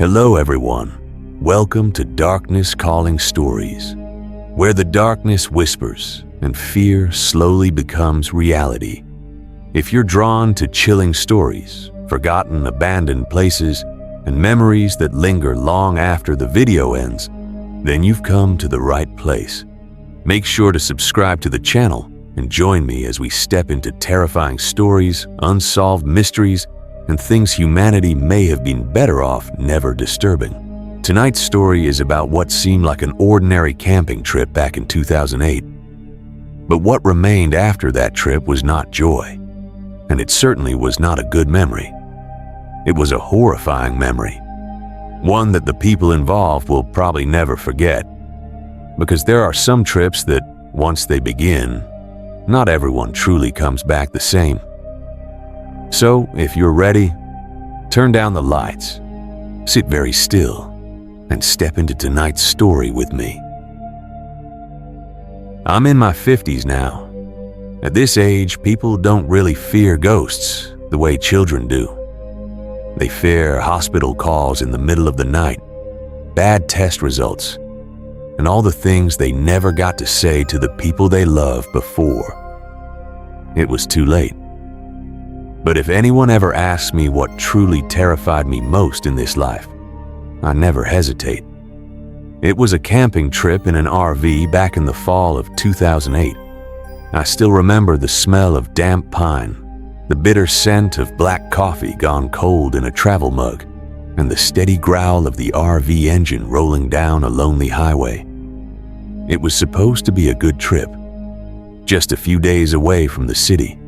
Hello everyone, welcome to Darkness Calling Stories, where the darkness whispers and fear slowly becomes reality. If you're drawn to chilling stories, forgotten abandoned places, and memories that linger long after the video ends, then you've come to the right place. Make sure to subscribe to the channel and join me as we step into terrifying stories, unsolved mysteries, and things humanity may have been better off never disturbing. Tonight's story is about what seemed like an ordinary camping trip back in 2008. But what remained after that trip was not joy, and it certainly was not a good memory. It was a horrifying memory, one that the people involved will probably never forget, because there are some trips that, once they begin, not everyone truly comes back the same. So, if you're ready, turn down the lights, sit very still, and step into tonight's story with me. I'm in my 50s now. At this age, people don't really fear ghosts the way children do. They fear hospital calls in the middle of the night, bad test results, and all the things they never got to say to the people they love before it was too late. But if anyone ever asks me what truly terrified me most in this life, I never hesitate. It was a camping trip in an RV back in the fall of 2008. I still remember the smell of damp pine, the bitter scent of black coffee gone cold in a travel mug, and the steady growl of the RV engine rolling down a lonely highway. It was supposed to be a good trip, just a few days away from the city.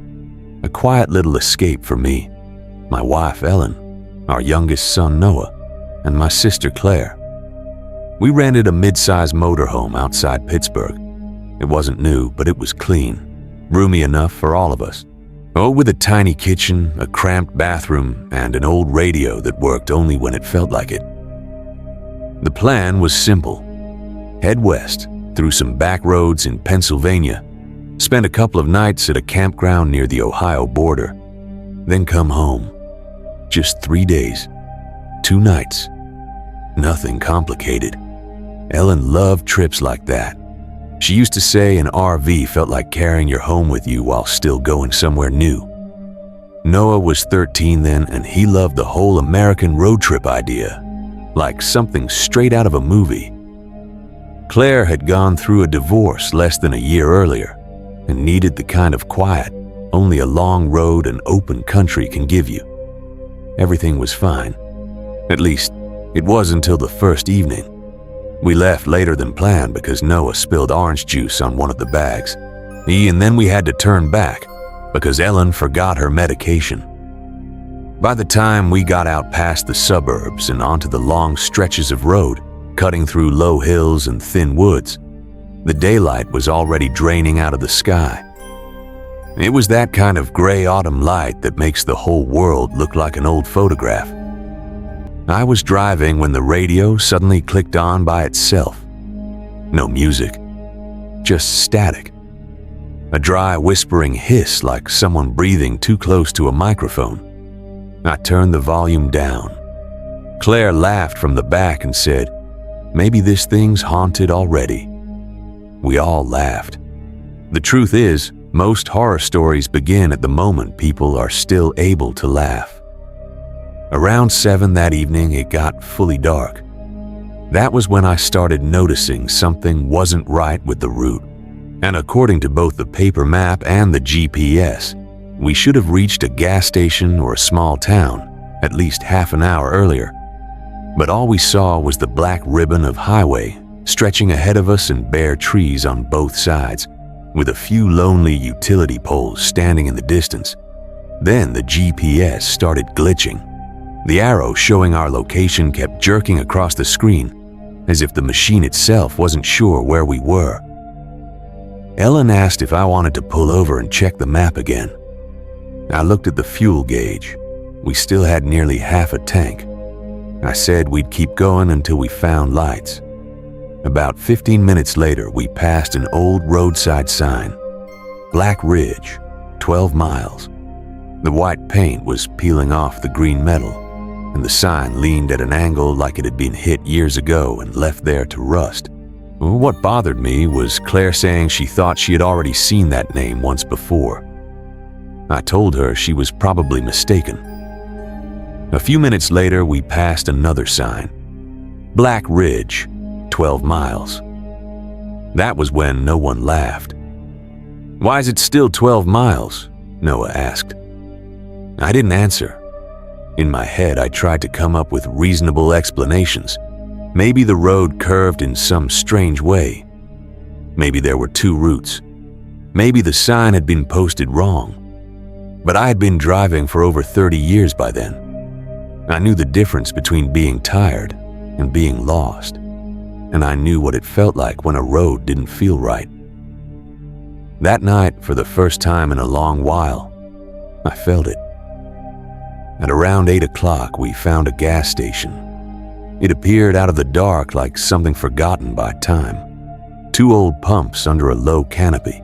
A quiet little escape for me, my wife Ellen, our youngest son Noah, and my sister Claire. We rented a mid-sized motorhome outside Pittsburgh. It wasn't new, but it was clean, roomy enough for all of us. Oh, with a tiny kitchen, a cramped bathroom, and an old radio that worked only when it felt like it. The plan was simple. Head west through some back roads in Pennsylvania, spend a couple of nights at a campground near the Ohio border, then come home. Just 3 days, 2 nights, nothing complicated. Ellen loved trips like that. She used to say an RV felt like carrying your home with you while still going somewhere new. Noah was 13 then, and he loved the whole American road trip idea, like something straight out of a movie. Claire had gone through a divorce less than a year earlier, and needed the kind of quiet only a long road and open country can give you. Everything was fine. At least, it was until the first evening. We left later than planned because Noah spilled orange juice on one of the bags. And then we had to turn back because Ellen forgot her medication. By the time we got out past the suburbs and onto the long stretches of road, cutting through low hills and thin woods, the daylight was already draining out of the sky. It was that kind of gray autumn light that makes the whole world look like an old photograph. I was driving when the radio suddenly clicked on by itself. No music, just static. A dry whispering hiss like someone breathing too close to a microphone. I turned the volume down. Claire laughed from the back and said, "Maybe this thing's haunted already." We all laughed. The truth is, most horror stories begin at the moment people are still able to laugh. Around 7 that evening, it got fully dark. That was when I started noticing something wasn't right with the route. And according to both the paper map and the GPS, we should have reached a gas station or a small town at least half an hour earlier. But all we saw was the black ribbon of highway stretching ahead of us and bare trees on both sides, with a few lonely utility poles standing in the distance. Then the GPS started glitching. The arrow showing our location kept jerking across the screen, as if the machine itself wasn't sure where we were. Ellen asked if I wanted to pull over and check the map again. I looked at the fuel gauge. We still had nearly half a tank. I said we'd keep going until we found lights. About 15 minutes later, we passed an old roadside sign. Black Ridge, 12 miles. The white paint was peeling off the green metal, and the sign leaned at an angle like it had been hit years ago and left there to rust. What bothered me was Claire saying she thought she had already seen that name once before. I told her she was probably mistaken. A few minutes later, we passed another sign. Black Ridge, 12 miles. That was when no one laughed. "Why is it still 12 miles?" Noah asked. I didn't answer. In my head, I tried to come up with reasonable explanations. Maybe the road curved in some strange way. Maybe there were two routes. Maybe the sign had been posted wrong. But I had been driving for over 30 years by then. I knew the difference between being tired and being lost, and I knew what it felt like when a road didn't feel right. That night, for the first time in a long while, I felt it. At around 8 o'clock, we found a gas station. It appeared out of the dark like something forgotten by time. Two old pumps under a low canopy.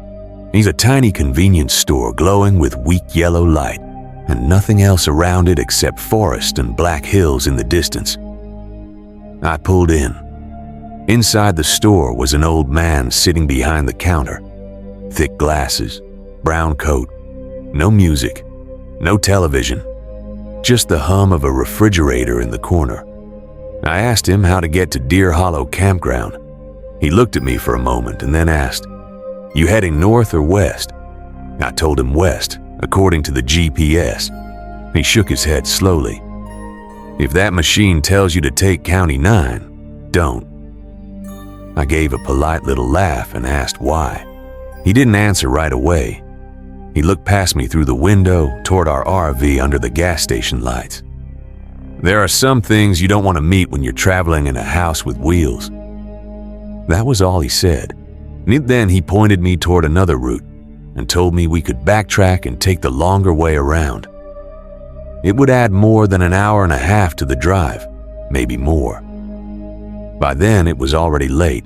It's a tiny convenience store glowing with weak yellow light, and nothing else around it except forest and black hills in the distance. I pulled in. Inside the store was an old man sitting behind the counter. Thick glasses, brown coat, no music, no television, just the hum of a refrigerator in the corner. I asked him how to get to Deer Hollow Campground. He looked at me for a moment and then asked, "You heading north or west?" I told him west, according to the GPS. He shook his head slowly. "If that machine tells you to take County 9, don't." I gave a polite little laugh and asked why. He didn't answer right away. He looked past me through the window toward our RV under the gas station lights. "There are some things you don't want to meet when you're traveling in a house with wheels." That was all he said. Then he pointed me toward another route and told me we could backtrack and take the longer way around. It would add more than an hour and a half to the drive, maybe more. By then, it was already late.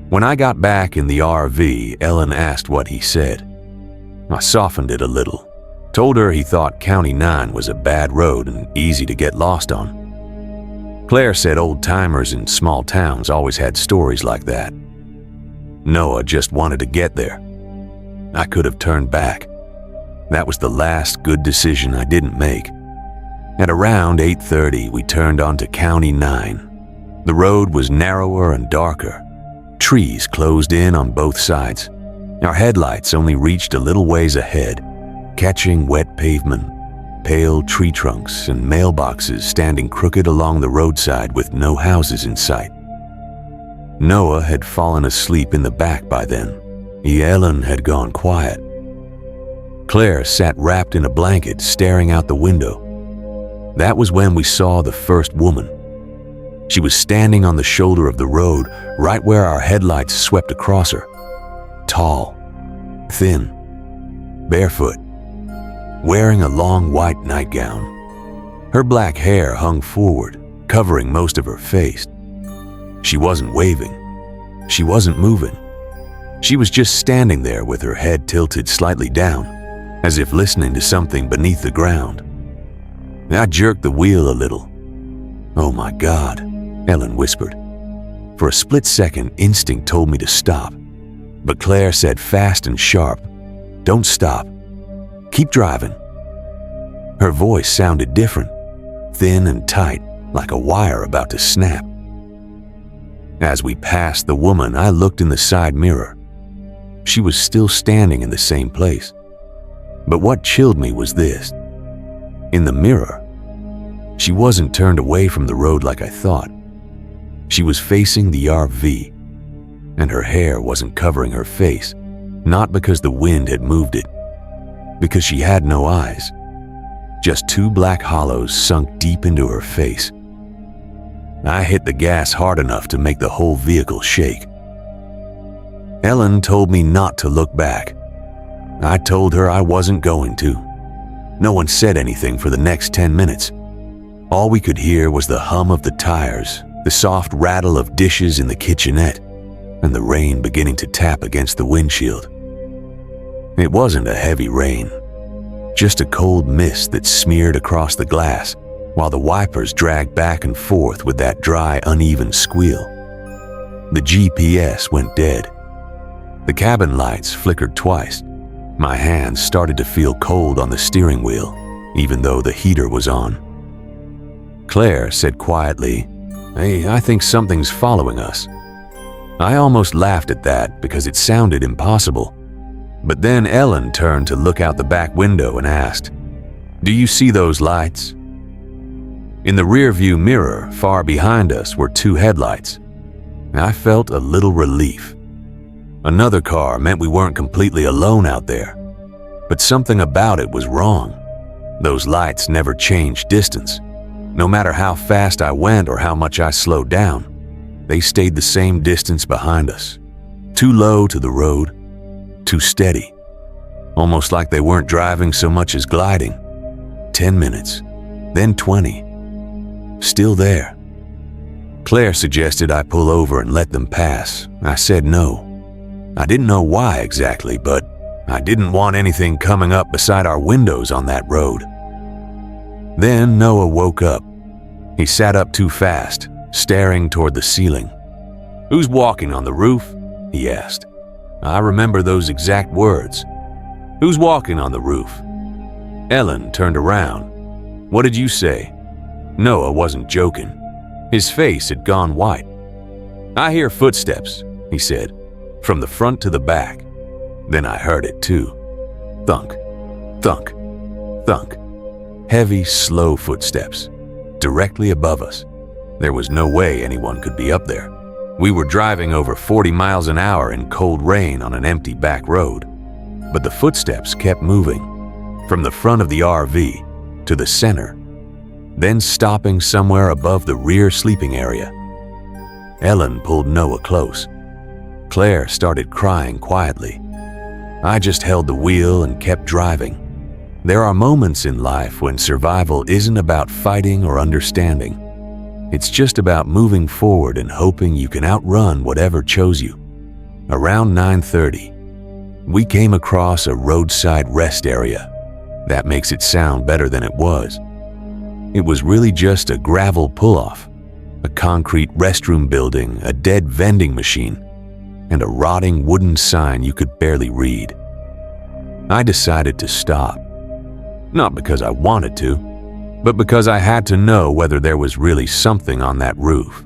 When I got back in the RV, Ellen asked what he said. I softened it a little, told her he thought County 9 was a bad road and easy to get lost on. Claire said old-timers in small towns always had stories like that. Noah just wanted to get there. I could have turned back. That was the last good decision I didn't make. At around 8:30, we turned onto County 9. The road was narrower and darker. Trees closed in on both sides. Our headlights only reached a little ways ahead, catching wet pavement, pale tree trunks, and mailboxes standing crooked along the roadside with no houses in sight. Noah had fallen asleep in the back by then. Ellen had gone quiet. Claire sat wrapped in a blanket, staring out the window. That was when we saw the first woman. She was standing on the shoulder of the road, right where our headlights swept across her. Tall, thin, barefoot, wearing a long white nightgown. Her black hair hung forward, covering most of her face. She wasn't waving. She wasn't moving. She was just standing there with her head tilted slightly down, as if listening to something beneath the ground. I jerked the wheel a little. "Oh my God," Ellen whispered. For a split second, instinct told me to stop. But Claire said fast and sharp, "Don't stop. Keep driving." Her voice sounded different, thin and tight, like a wire about to snap. As we passed the woman, I looked in the side mirror. She was still standing in the same place. But what chilled me was this. In the mirror, she wasn't turned away from the road like I thought. She was facing the RV, and her hair wasn't covering her face, not because the wind had moved it, because she had no eyes, just two black hollows sunk deep into her face. I hit the gas hard enough to make the whole vehicle shake. Ellen told me not to look back. I told her I wasn't going to. No one said anything for the next 10 minutes. All we could hear was the hum of the tires, the soft rattle of dishes in the kitchenette, and the rain beginning to tap against the windshield. It wasn't a heavy rain, just a cold mist that smeared across the glass, while the wipers dragged back and forth with that dry, uneven squeal. The GPS went dead. The cabin lights flickered twice. My hands started to feel cold on the steering wheel, even though the heater was on. Claire said quietly, "Hey, I think something's following us." I almost laughed at that because it sounded impossible. But then Ellen turned to look out the back window and asked, "Do you see those lights?" In the rearview mirror, far behind us, were two headlights. I felt a little relief. Another car meant we weren't completely alone out there. But something about it was wrong. Those lights never changed distance. No matter how fast I went or how much I slowed down, they stayed the same distance behind us. Too low to the road, too steady. Almost like they weren't driving so much as gliding. 10 minutes, then 20. Still there. Claire suggested I pull over and let them pass. I said no. I didn't know why exactly, but I didn't want anything coming up beside our windows on that road. Then Noah woke up. He sat up too fast, staring toward the ceiling. "Who's walking on the roof?" he asked. I remember those exact words. "Who's walking on the roof?" Ellen turned around. "What did you say?" Noah wasn't joking. His face had gone white. "I hear footsteps," he said, "from the front to the back." Then I heard it too. Thunk, thunk, thunk. Heavy, slow footsteps, directly above us. There was no way anyone could be up there. We were driving over 40 miles an hour in cold rain on an empty back road. But the footsteps kept moving, from the front of the RV to the center, then stopping somewhere above the rear sleeping area. Ellen pulled Noah close. Claire started crying quietly. I just held the wheel and kept driving. There are moments in life when survival isn't about fighting or understanding. It's just about moving forward and hoping you can outrun whatever chose you. Around 9:30, we came across a roadside rest area. That makes it sound better than it was. It was really just a gravel pull-off, a concrete restroom building, a dead vending machine, and a rotting wooden sign you could barely read. I decided to stop. Not because I wanted to, but because I had to know whether there was really something on that roof.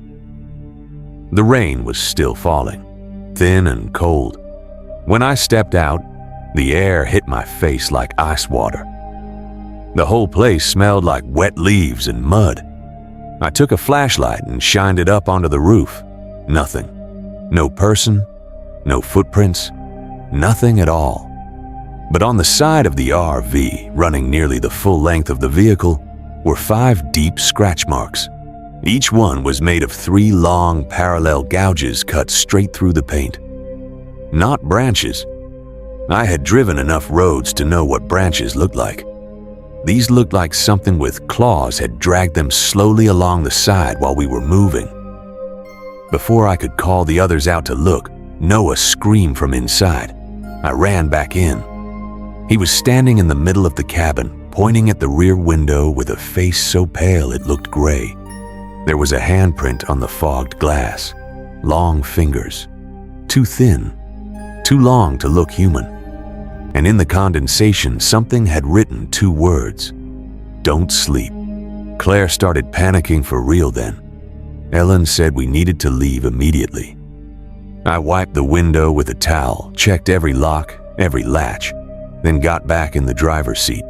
The rain was still falling, thin and cold. When I stepped out, the air hit my face like ice water. The whole place smelled like wet leaves and mud. I took a flashlight and shined it up onto the roof. Nothing. No person, no footprints, nothing at all. But on the side of the RV, running nearly the full length of the vehicle, were 5 deep scratch marks. Each one was made of 3 long, parallel gouges cut straight through the paint. Not branches. I had driven enough roads to know what branches looked like. These looked like something with claws had dragged them slowly along the side while we were moving. Before I could call the others out to look, Noah screamed from inside. I ran back in. He was standing in the middle of the cabin, pointing at the rear window with a face so pale it looked gray. There was a handprint on the fogged glass. Long fingers. Too thin. Too long to look human. And in the condensation, something had written 2 words. Don't sleep. Claire started panicking for real then. Ellen said we needed to leave immediately. I wiped the window with a towel, checked every lock, every latch, then got back in the driver's seat.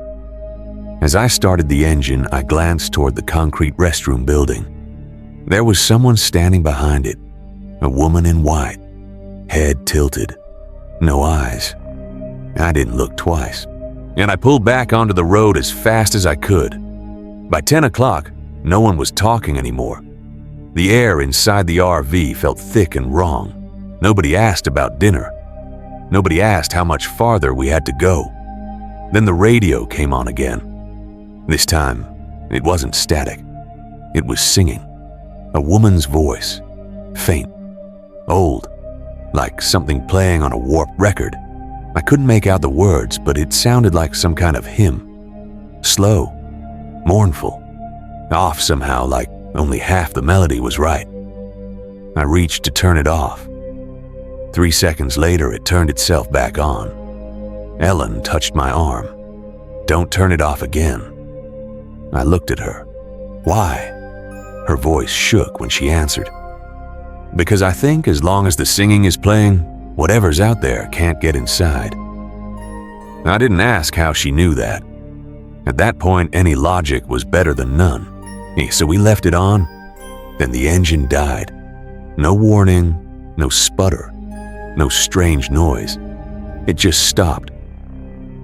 As I started the engine, I glanced toward the concrete restroom building. There was someone standing behind it, a woman in white, head tilted, no eyes. I didn't look twice, and I pulled back onto the road as fast as I could. By 10 o'clock, no one was talking anymore. The air inside the RV felt thick and wrong. Nobody asked about dinner. Nobody asked how much farther we had to go. Then the radio came on again. This time, it wasn't static. It was singing. A woman's voice. Faint. Old. Like something playing on a warped record. I couldn't make out the words, but it sounded like some kind of hymn. Slow. Mournful. off somehow, like only half the melody was right. I reached to turn it off. 3 seconds later, it turned itself back on. Ellen touched my arm. "Don't turn it off again." I looked at her. "Why?" Her voice shook when she answered. "Because I think as long as the singing is playing, whatever's out there can't get inside." I didn't ask how she knew that. At that point, any logic was better than none. So we left it on. Then the engine died. No warning, no sputter, no strange noise. It just stopped.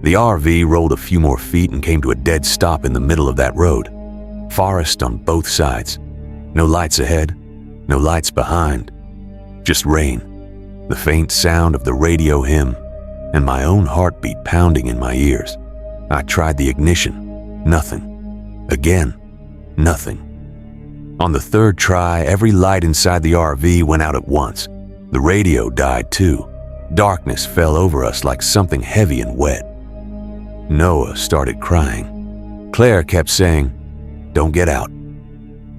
The RV rolled a few more feet and came to a dead stop in the middle of that road. Forest on both sides. No lights ahead, no lights behind. Just rain, the faint sound of the radio hymn, and my own heartbeat pounding in my ears. I tried the ignition. Nothing. Again, nothing. On the third try, every light inside the RV went out at once. The radio died too. Darkness fell over us like something heavy and wet. Noah started crying. Claire kept saying, "Don't get out.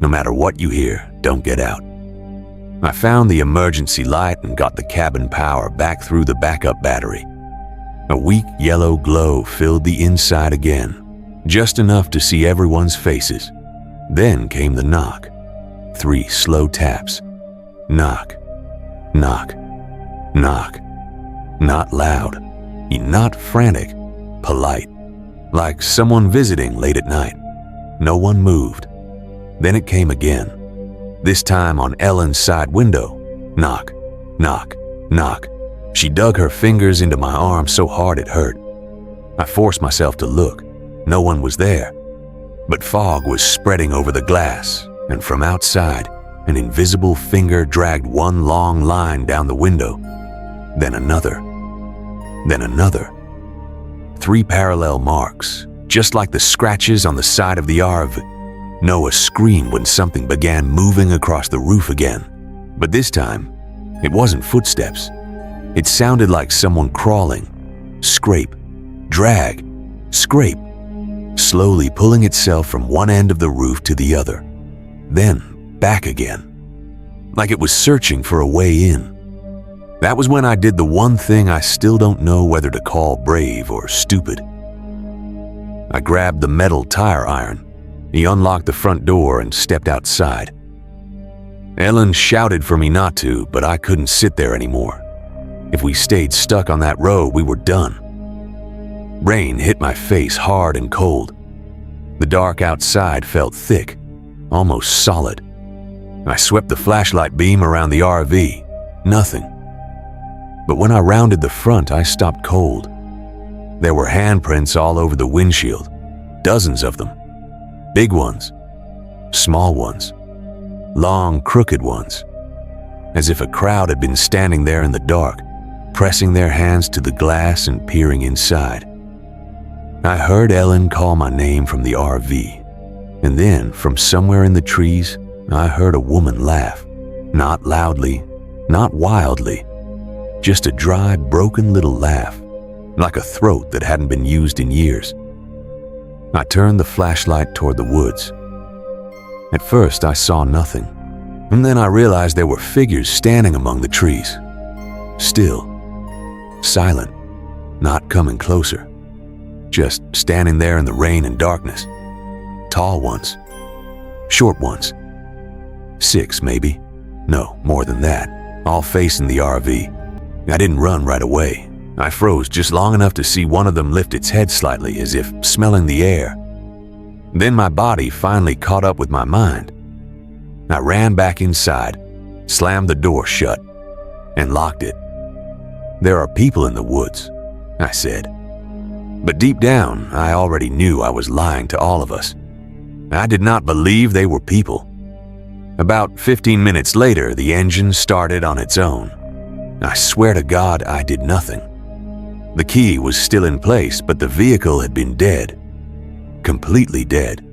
No matter what you hear, don't get out." I found the emergency light and got the cabin power back through the backup battery. A weak yellow glow filled the inside again, just enough to see everyone's faces. Then came the knock. 3 slow taps. Knock, knock, knock. Not loud, not frantic, polite, like someone visiting late at night. No one moved. Then it came again, this time on Ellen's side window. Knock, knock, knock. She dug her fingers into my arm so hard it hurt. I forced myself to look. No one was there. But fog was spreading over the glass, and from outside, an invisible finger dragged one long line down the window. Then another. Then another. 3 parallel marks, just like the scratches on the side of the RV. Noah screamed when something began moving across the roof again. But this time, it wasn't footsteps. It sounded like someone crawling. Scrape, drag, scrape, slowly pulling itself from one end of the roof to the other. Then back again, like it was searching for a way in. That was when I did the one thing I still don't know whether to call brave or stupid. I grabbed the metal tire iron. He unlocked the front door and stepped outside. Ellen shouted for me not to, but I couldn't sit there anymore. If we stayed stuck on that road, we were done. Rain hit my face hard and cold. The dark outside felt thick, almost solid. I swept the flashlight beam around the RV. Nothing. But when I rounded the front, I stopped cold. There were handprints all over the windshield, dozens of them. Big ones, small ones, long, crooked ones, as if a crowd had been standing there in the dark, pressing their hands to the glass and peering inside. I heard Ellen call my name from the RV, and then from somewhere in the trees, I heard a woman laugh, not loudly, not wildly, just a dry, broken little laugh, like a throat that hadn't been used in years. I turned the flashlight toward the woods. At first, I saw nothing, and then I realized there were figures standing among the trees. Still, silent, not coming closer, just standing there in the rain and darkness. Tall ones, short ones, 6 maybe, no, more than that, all facing the RV. I didn't run right away. I froze just long enough to see one of them lift its head slightly as if smelling the air. Then my body finally caught up with my mind. I ran back inside, slammed the door shut, and locked it. "There are people in the woods," I said. But deep down, I already knew I was lying to all of us. I did not believe they were people. About 15 minutes later, the engine started on its own. I swear to God, I did nothing. The key was still in place, but the vehicle had been dead. Completely dead.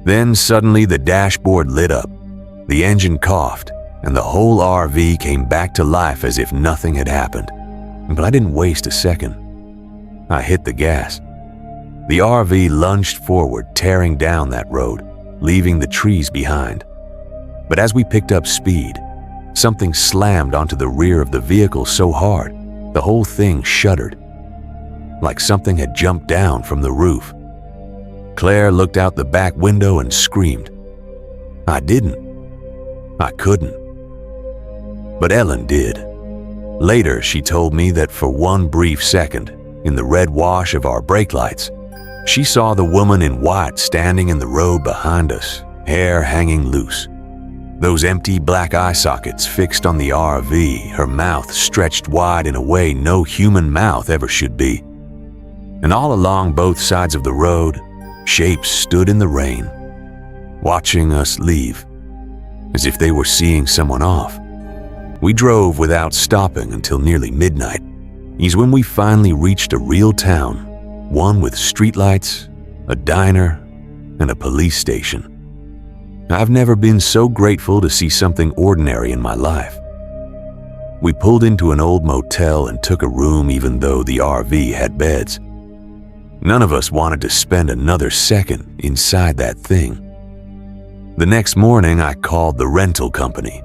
Then suddenly the dashboard lit up. The engine coughed, and the whole RV came back to life as if nothing had happened. But I didn't waste a second. I hit the gas. The RV lunged forward, tearing down that road, leaving the trees behind. But as we picked up speed, something slammed onto the rear of the vehicle so hard, the whole thing shuddered, like something had jumped down from the roof. Claire looked out the back window and screamed. I didn't. I couldn't. But Ellen did. Later, she told me that for one brief second, in the red wash of our brake lights, she saw the woman in white standing in the road behind us, hair hanging loose. Those empty black eye sockets fixed on the RV, her mouth stretched wide in a way no human mouth ever should be. And all along both sides of the road, shapes stood in the rain, watching us leave, as if they were seeing someone off. We drove without stopping until nearly midnight. Is when we finally reached a real town, one with streetlights, a diner, and a police station. I've never been so grateful to see something ordinary in my life. We pulled into an old motel and took a room even though the RV had beds. None of us wanted to spend another second inside that thing. The next morning, I called the rental company.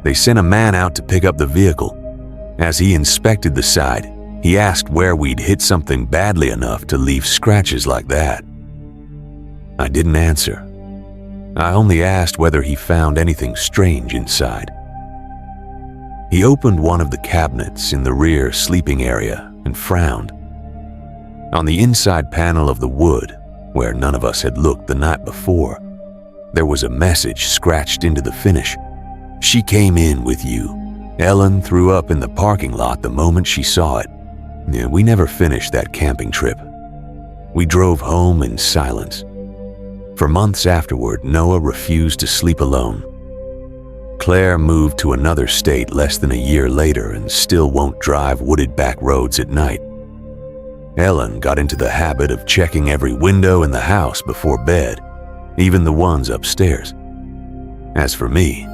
They sent a man out to pick up the vehicle. As he inspected the side, he asked where we'd hit something badly enough to leave scratches like that. I didn't answer. I only asked whether he found anything strange inside. He opened one of the cabinets in the rear sleeping area and frowned. On the inside panel of the wood, where none of us had looked the night before, there was a message scratched into the finish. She came in with you. Ellen threw up in the parking lot the moment she saw it. Yeah, we never finished that camping trip. We drove home in silence. For months afterward, Noah refused to sleep alone. Claire moved to another state less than a year later and still won't drive wooded back roads at night. Ellen got into the habit of checking every window in the house before bed, even the ones upstairs. As for me,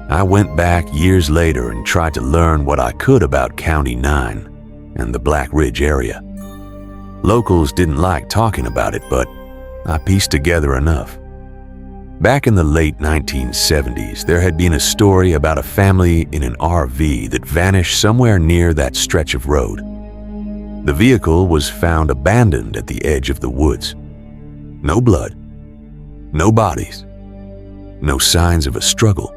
I went back years later and tried to learn what I could about County 9 and the Black Ridge area. Locals didn't like talking about it, but I pieced together enough. Back in the late 1970s, there had been a story about a family in an RV that vanished somewhere near that stretch of road. The vehicle was found abandoned at the edge of the woods. No blood, no bodies, no signs of a struggle.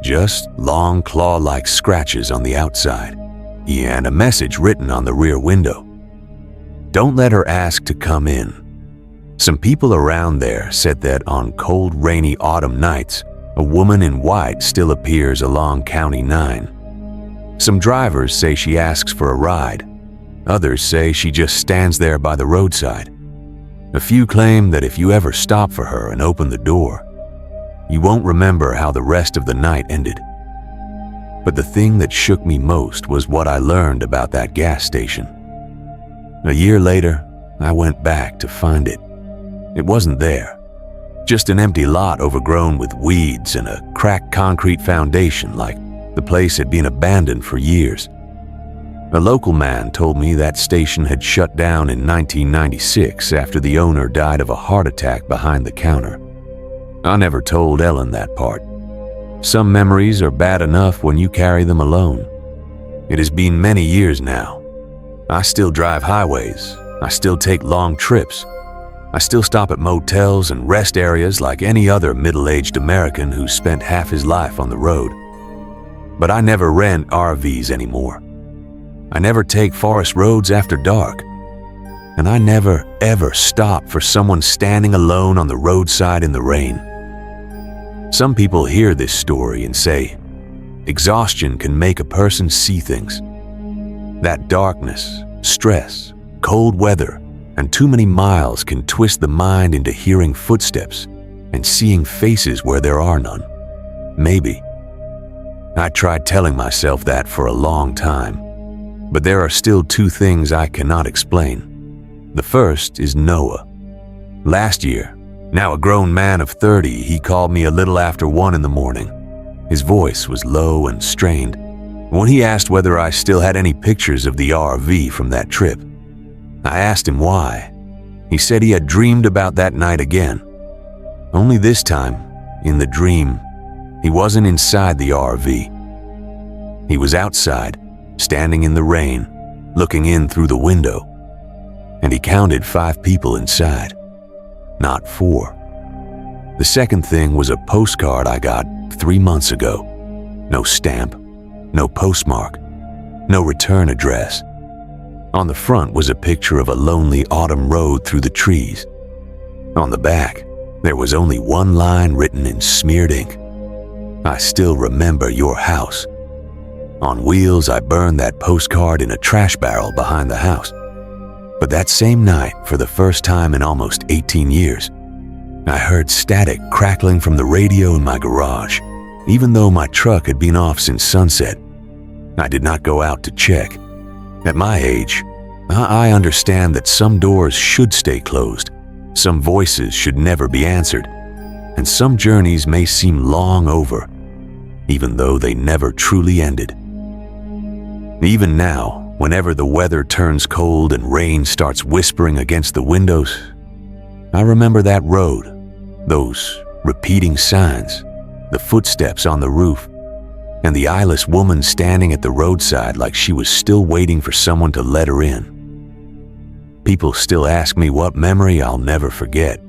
Just long claw-like scratches on the outside, and a message written on the rear window. Don't let her ask to come in. Some people around there said that on cold, rainy autumn nights, a woman in white still appears along County 9. Some drivers say she asks for a ride. Others say she just stands there by the roadside. A few claim that if you ever stop for her and open the door, you won't remember how the rest of the night ended. But the thing that shook me most was what I learned about that gas station. A year later, I went back to find it. It wasn't there. Just an empty lot overgrown with weeds and a cracked concrete foundation like the place had been abandoned for years. A local man told me that station had shut down in 1996 after the owner died of a heart attack behind the counter. I never told Ellen that part. Some memories are bad enough when you carry them alone. It has been many years now. I still drive highways. I still take long trips. I still stop at motels and rest areas like any other middle-aged American who spent half his life on the road. But I never rent RVs anymore. I never take forest roads after dark. And I never, ever stop for someone standing alone on the roadside in the rain. Some people hear this story and say, exhaustion can make a person see things. That darkness, stress, cold weather, and too many miles can twist the mind into hearing footsteps and seeing faces where there are none. Maybe. I tried telling myself that for a long time, but there are still two things I cannot explain. The first is Noah. Last year, now a grown man of 30, he called me a little after 1 in the morning. His voice was low and strained. When he asked whether I still had any pictures of the RV from that trip, I asked him why, He said he had dreamed about that night again. Only this time, in the dream, he wasn't inside the RV. He was outside, standing in the rain, looking in through the window. And he counted 5 people inside, not 4. The second thing was a postcard I got 3 months ago. No stamp, no postmark, no return address. On the front was a picture of a lonely autumn road through the trees. On the back, there was only one line written in smeared ink. I still remember your house. On wheels, I burned that postcard in a trash barrel behind the house. But that same night, for the first time in almost 18 years, I heard static crackling from the radio in my garage. Even though my truck had been off since sunset, I did not go out to check. At my age, I understand that some doors should stay closed, some voices should never be answered, and some journeys may seem long over, even though they never truly ended. Even now, whenever the weather turns cold and rain starts whispering against the windows, I remember that road, those repeating signs, the footsteps on the roof, and the eyeless woman standing at the roadside like she was still waiting for someone to let her in. People still ask me what memory I'll never forget.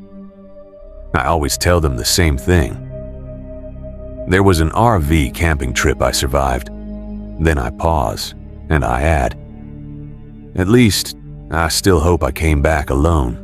I always tell them the same thing. There was an RV camping trip I survived. Then I pause, and I add, at least I still hope I came back alone.